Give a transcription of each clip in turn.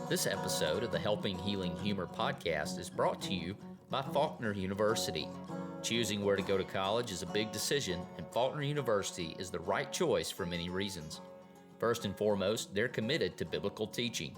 This episode of the Helping Healing Humor podcast is brought to you by Faulkner University. Choosing where to go to college is a big decision, and Faulkner University is the right choice for many reasons. First and foremost, they're committed to biblical teaching.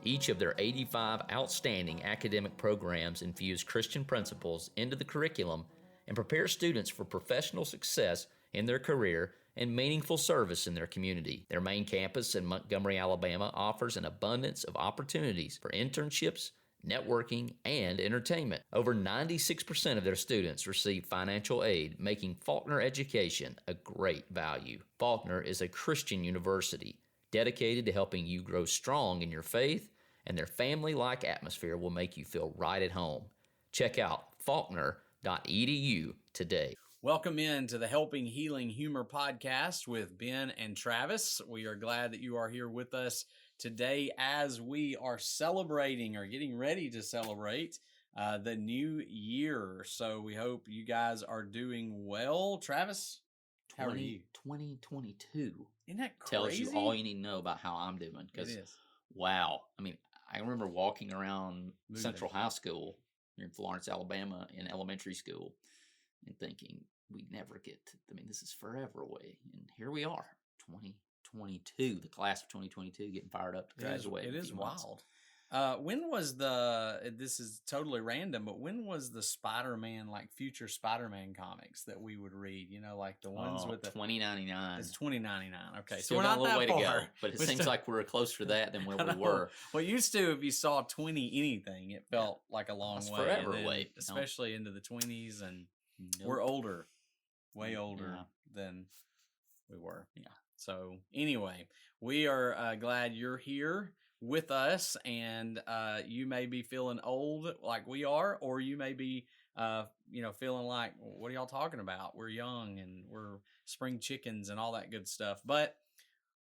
Each of their 85 outstanding academic programs infuse Christian principles into the curriculum and prepare students for professional success in their career and meaningful service in their community. Their main campus in Montgomery, Alabama offers an abundance of opportunities for internships, networking, and entertainment. Over 96% of their students receive financial aid, making Faulkner education a great value. Faulkner is a Christian university dedicated to helping you grow strong in your faith, and their family-like atmosphere will make you feel right at home. Check out faulkner.edu today. Welcome in to the Helping Healing Humor podcast with Ben and Travis. We are glad that you are here with us today as we are celebrating or getting ready to celebrate the new year. So we hope you guys are doing well. Travis, how are you? 2022. Isn't that crazy? Tells you all you need to know about how I'm doing. Because, wow. I mean, I remember walking around Central High School in Florence, Alabama, in elementary school, and thinking, we never get to, I mean, this is forever away. And here we are, 2022, the class of 2022 getting fired up to graduate. It is wild. When was this is totally random, but when was the Spider-Man, like future Spider-Man comics that we would read? You know, like the ones with the 2099. It's 2099. Okay. Still so we're got not a little that way far. to go, but it seems like we're closer to that than where we were. Well, used to, if you saw 20 anything, it felt like a long way. Forever away. Especially into the 20s, and we're older. Way older than we were. Yeah. So anyway, we are glad you're here with us, and you may be feeling old like we are, or you may be, feeling like, what are y'all talking about? We're young and we're spring chickens and all that good stuff. But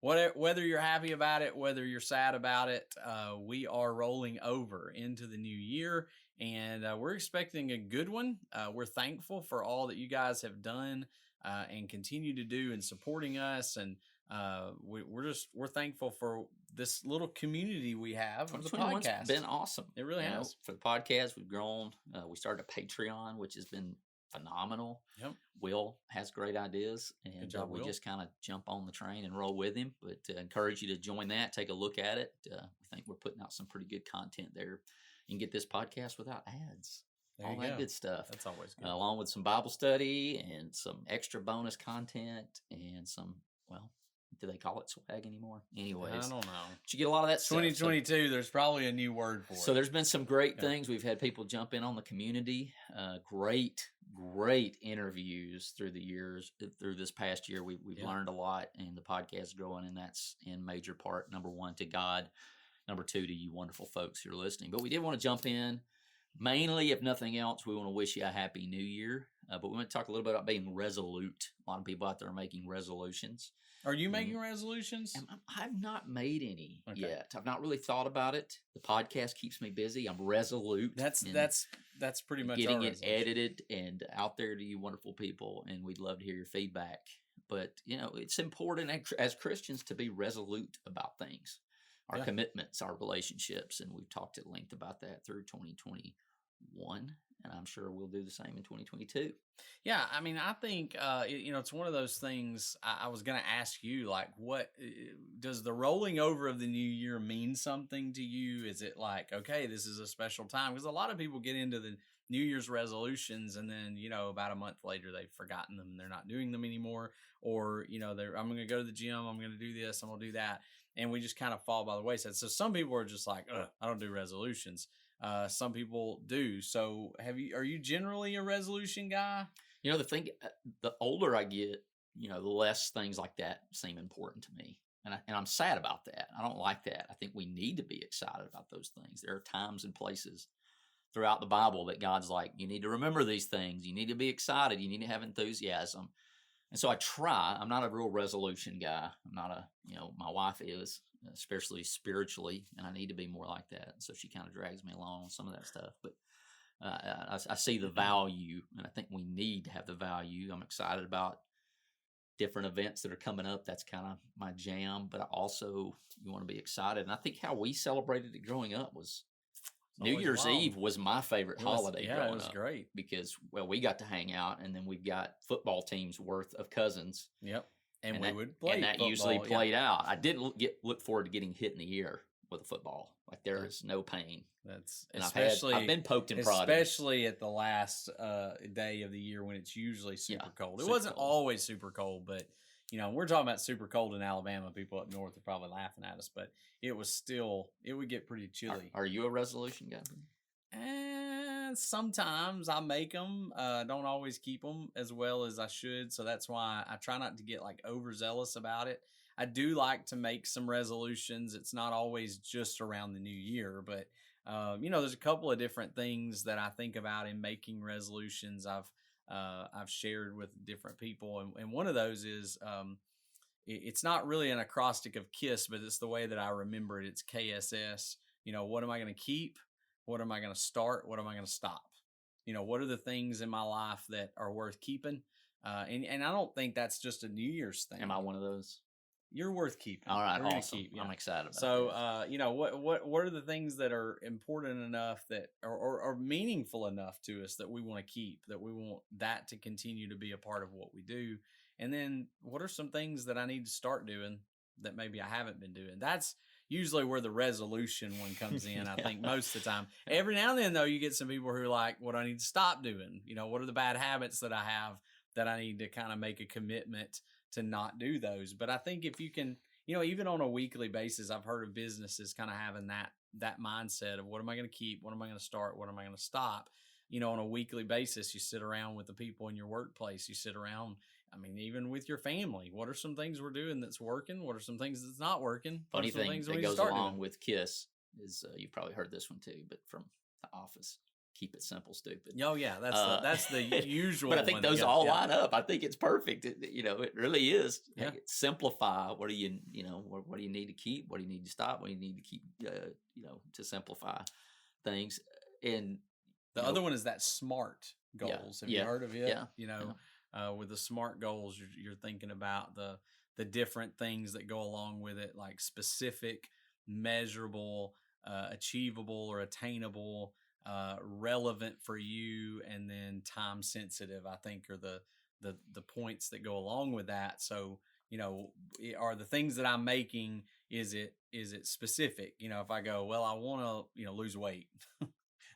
whether you're happy about it, whether you're sad about it, we are rolling over into the new year, and we're expecting a good one. We're thankful for all that you guys have done and continue to do in supporting us, and we're thankful for this little community we have of the podcast. It's been awesome. It really has. For the podcast, we've grown. We started a Patreon, which has been phenomenal. Yep. Will has great ideas, and we just kind of jump on the train and roll with him. But encourage you to join that. Take a look at it. We think we're putting out some pretty good content there. You can get this podcast without ads. All that good stuff. That's always good. Along with some Bible study and some extra bonus content and some, do they call it swag anymore? Anyways, I don't know. But you get a lot of that 2022, stuff. So, there's probably a new word for it. So there's been some great things. We've had people jump in on the community. Great interviews through the years. Through this past year, we've learned a lot, and the podcast is growing, and that's in major part, number one, to God. Number two, to you wonderful folks who are listening. But we did want to jump in. Mainly, if nothing else, we want to wish you a happy new year. But we want to talk a little bit about being resolute. A lot of people out there are making resolutions. Are you making resolutions? I've not made any yet. I've not really thought about it. The podcast keeps me busy. I'm resolute. That's pretty much getting it edited and out there to you wonderful people. And we'd love to hear your feedback. But, it's important as Christians to be resolute about things. Our commitments, our relationships, and we've talked at length about that through 2021, and I'm sure we'll do the same in 2022. Yeah, I mean, I think, it's one of those things I was going to ask you, like, what does the rolling over of the new year mean something to you? Is it like, okay, this is a special time? Because a lot of people get into the New Year's resolutions, and then, about a month later, they've forgotten them. They're not doing them anymore. Or, I'm going to go to the gym. I'm going to do this. I'm going to do that. And we just kind of fall by the wayside. So some people are just like, I don't do resolutions. Some people do. So are you generally a resolution guy? The older I get, the less things like that seem important to me. And I'm sad about that. I don't like that. I think we need to be excited about those things. There are times and places throughout the Bible that God's like, you need to remember these things. You need to be excited. You need to have enthusiasm. And so I try. I'm not a real resolution guy. I'm not my wife is, especially spiritually, and I need to be more like that. So she kind of drags me along on some of that stuff. But I see the value, and I think we need to have the value. I'm excited about different events that are coming up. That's kind of my jam. But I also, you want to be excited. And I think how we celebrated it growing up was New always Year's wild. Eve was my favorite It was- holiday yeah, growing it was up great. because, well, we got to hang out, and then we've got football teams worth of cousins. Yep. And we that, would play and that football, usually yeah. played out. I didn't look forward to getting hit in the ear with a football. Like there is no pain. That's And especially I've been poked and prodded. especially at the last day of the year when it's usually super cold. It super wasn't cold. always super cold, but we're talking about super cold in Alabama. People up north are probably laughing at us, but it was still, it would get pretty chilly. Are you a resolution guy? And sometimes I make them. Don't always keep them as well as I should. So that's why I try not to get like overzealous about it. I do like to make some resolutions. It's not always just around the new year, but there's a couple of different things that I think about in making resolutions. I've shared with different people, and one of those is it's not really an acrostic of KISS, but it's the way that I remember it. It's KSS. What am I going to keep? What am I going to start? What am I going to stop? What are the things in my life that are worth keeping? And I don't think that's just a New Year's thing. Am I one of those? You're worth keeping. All right, We're awesome. keep, yeah. I'm excited about So, this. what are the things that are important enough that are meaningful enough to us that we want to keep, that we want that to continue to be a part of what we do? And then what are some things that I need to start doing that maybe I haven't been doing? That's usually where the resolution one comes in, I think, most of the time. Every now and then, though, you get some people who are like, what do I need to stop doing? What are the bad habits that I have that I need to kind of make a commitment to not do those? But I think if you can, even on a weekly basis, I've heard of businesses kind of having that mindset of what am I going to keep? What am I going to start? What am I going to stop? On a weekly basis, you sit around with the people in your workplace. You sit around, even with your family. What are some things we're doing that's working? What are some things that's not working? Funny thing things that goes along with KISS is you've probably heard this one too, but from The Office. Keep it simple, stupid. Oh yeah, that's the usual. But I think those all line up. I think it's perfect. It really is. Yeah. Simplify. What do you need to keep? What do you need to stop? What do you need to keep? To simplify things. And the other one is that SMART goals. Have you heard of it? Yeah. With the SMART goals, you're thinking about the different things that go along with it, like specific, measurable, achievable or attainable, relevant for you, and then time sensitive, I think, are the points that go along with that. So are the things that I'm making, is it specific? If I go, well, I want to lose weight,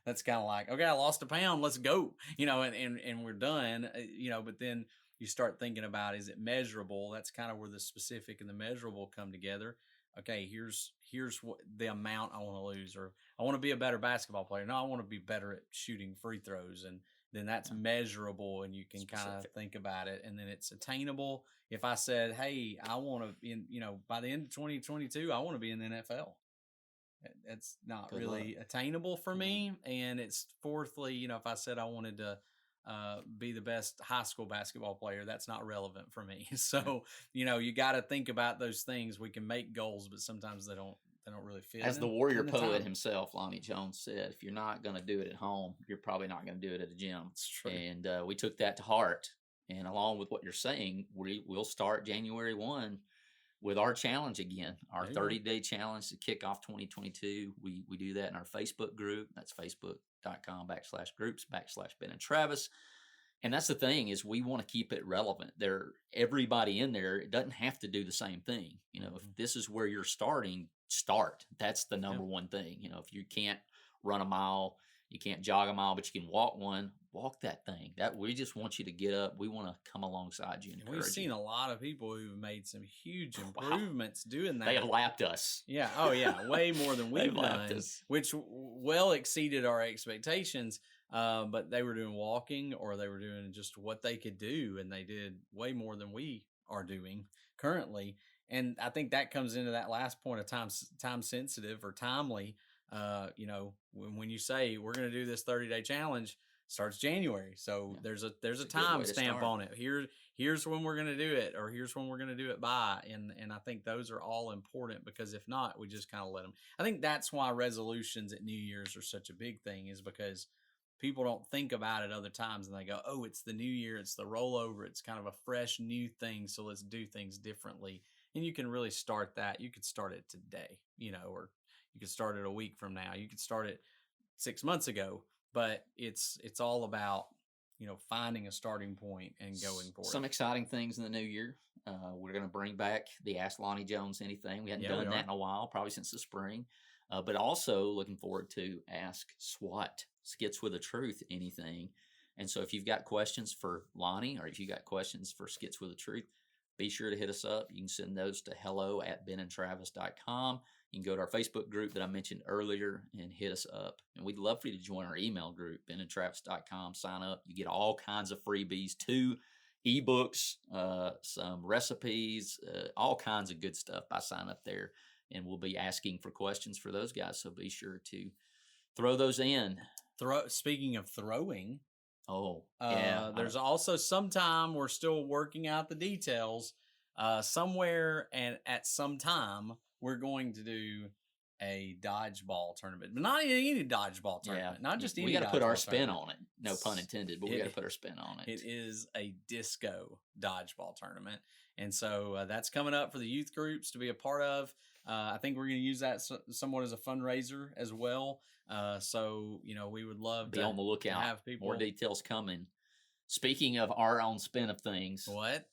that's kind of like, okay, I lost a pound, let's go, and we're done, but then you start thinking about, is it measurable? That's kind of where the specific and the measurable come together. Okay, here's what the amount I want to lose, or I want to be a better basketball player. No, I want to be better at shooting free throws, and then that's measurable, and you can kind of think about it, and then it's attainable. If I said, hey, I want to, by the end of 2022, I want to be in the NFL. That's not really attainable for me. And it's fourthly, if I said I wanted to be the best high school basketball player, that's not relevant for me. So, you got to think about those things. We can make goals, but sometimes they don't really fit. As the warrior poet himself, Lonnie Jones, said, if you're not going to do it at home, you're probably not going to do it at a gym. That's true. And we took that to heart. And along with what you're saying, we'll start January 1 with our challenge again, our 30-day challenge to kick off 2022. We do that in our Facebook group. That's facebook.com/groups/Ben and Travis. And that's the thing, is we want to keep it relevant. Everybody in there, it doesn't have to do the same thing. If this is where you're starting, start. That's the number one thing. If you can't run a mile, you can't jog a mile, but you can walk one, walk that thing. We just want you to get up. We want to come alongside you and encourage you. We've seen a lot of people who've made some huge improvements doing that. They have lapped us. Yeah. Oh, yeah. Way more than we've done, which well exceeded our expectations. But they were doing walking, or they were doing just what they could do, and they did way more than we are doing currently. And I think that comes into that last point of time sensitive or timely. When you say we're going to do this 30-day challenge, starts January. So there's a time stamp on it. Here's when we're going to do it, or here's when we're going to do it by. And I think those are all important, because if not, we just kind of let them. I think that's why resolutions at New Year's are such a big thing, is because people don't think about it other times, and they go, oh, it's the new year, it's the rollover, it's kind of a fresh new thing, so let's do things differently. And you can really start that. You could start it today, or you could start it a week from now. You could start it 6 months ago, but it's all about, finding a starting point and going for Some it. exciting things in the new year. We're going to bring back the Ask Lonnie Jones Anything. We hadn't done that in a while, probably since the spring. But also looking forward to Ask SWAT, Skits with the Truth Anything. And so if you've got questions for Lonnie, or if you've got questions for Skits with the Truth, be sure to hit us up. You can send those to hello@benandtravis.com. You can go to our Facebook group that I mentioned earlier and hit us up. And we'd love for you to join our email group, benandtravis.com. Sign up. You get all kinds of freebies, 2 ebooks, some recipes, all kinds of good stuff by signing up there. And we'll be asking for questions for those guys. So be sure to throw those in. Speaking of throwing, there's also sometime we're still working out the details. Somewhere and at some time we're going to do a dodgeball tournament, but not any dodgeball tournament. Not just any. We got to put our spin on it. No pun intended, but we got to put our spin on it. It is a disco dodgeball tournament, and so that's coming up for the youth groups to be a part of. I think we're going to use that somewhat as a fundraiser as well. So we would love to be on the lookout. Have people. More details coming. Speaking of our own spin of things, what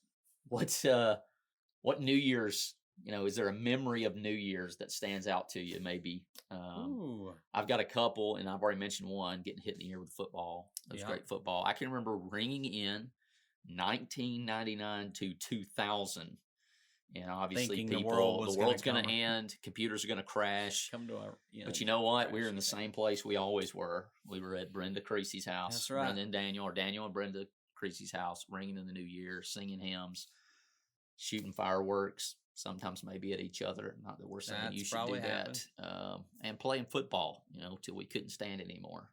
New Year's? Is there a memory of New Year's that stands out to you? Maybe. I've got a couple, and I've already mentioned one, getting hit in the ear with football. That was great football. I can remember ringing in 1999 to 2000. And obviously, the world's going to end. Computers are going to crash. Come to our, but you know what? We were in the same place we always were. We were at Brenda Creasy's house. That's right. Brenda and Daniel, or Daniel and Brenda Creasy's house, ringing in the new year, singing hymns, shooting fireworks. Sometimes maybe at each other. Not that we're saying you should do that. And playing football, till we couldn't stand it anymore.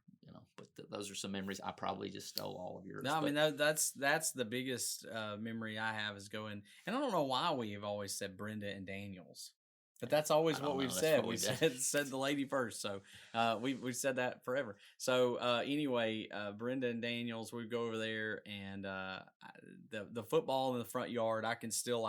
But those are some memories. I probably just stole all of yours. No, I mean that's the biggest memory I have is going. And I don't know why we have always said Brenda and Daniels, but that's always what we've said. We said the lady first, so we've said that forever. So anyway, Brenda and Daniels, we go over there, and the football in the front yard. I can still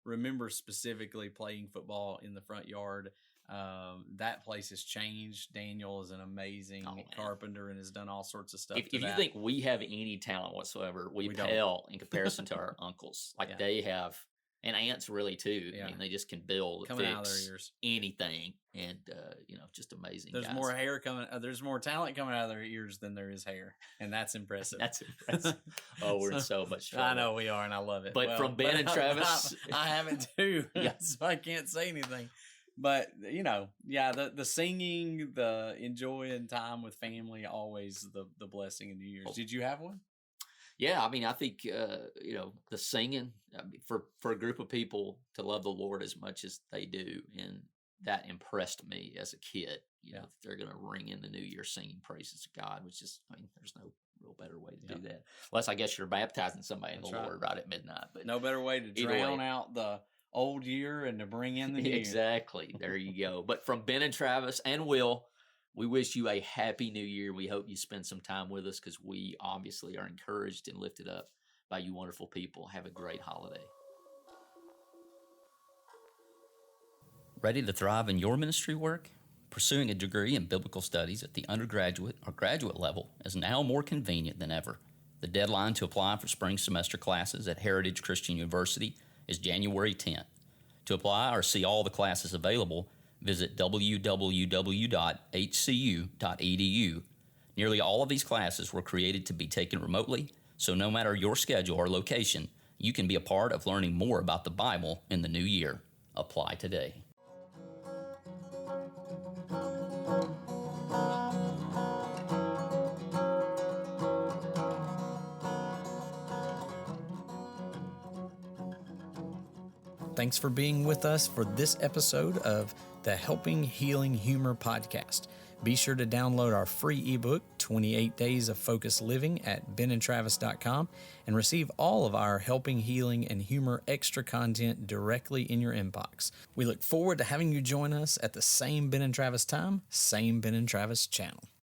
remember specifically playing football in the front yard. That place has changed. Daniel is an amazing carpenter and has done all sorts of stuff. If you think we have any talent whatsoever, we pale in comparison to our uncles. They have, and aunts really too. I mean, they just can build, coming out of their ears, anything, and just amazing. There's more hair coming. There's more talent coming out of their ears than there is hair, and that's impressive. That's impressive. Oh, we're in so much trouble. I know we are, and I love it. But from Ben and Travis, I haven't too. So I can't say anything. But the singing, the enjoying time with family, always the blessing in New Year's. Did you have one? Yeah, I mean, I think the singing, for a group of people to love the Lord as much as they do, and that impressed me as a kid. That they're going to ring in the New Year singing praises to God, which is, there's no real better way to do that, unless I guess you're baptizing somebody in the Lord right at midnight. But no better way to drown out the old year and to bring in the new. Exactly. There you go. But from Ben and Travis and Will, we wish you a happy new year. We hope you spend some time with us, because we obviously are encouraged and lifted up by you wonderful people. Have a great holiday. Ready to thrive in your ministry work? Pursuing a degree in biblical studies at the undergraduate or graduate level is now more convenient than ever. The deadline to apply for spring semester classes at Heritage Christian University is January 10th. To apply or see all the classes available, visit www.hcu.edu. Nearly all of these classes were created to be taken remotely, so no matter your schedule or location, you can be a part of learning more about the Bible in the new year. Apply today. Thanks for being with us for this episode of the Helping Healing Humor podcast. Be sure to download our free ebook, 28 Days of Focused Living, at benandtravis.com and receive all of our Helping Healing and Humor extra content directly in your inbox. We look forward to having you join us at the same Ben and Travis time, same Ben and Travis channel.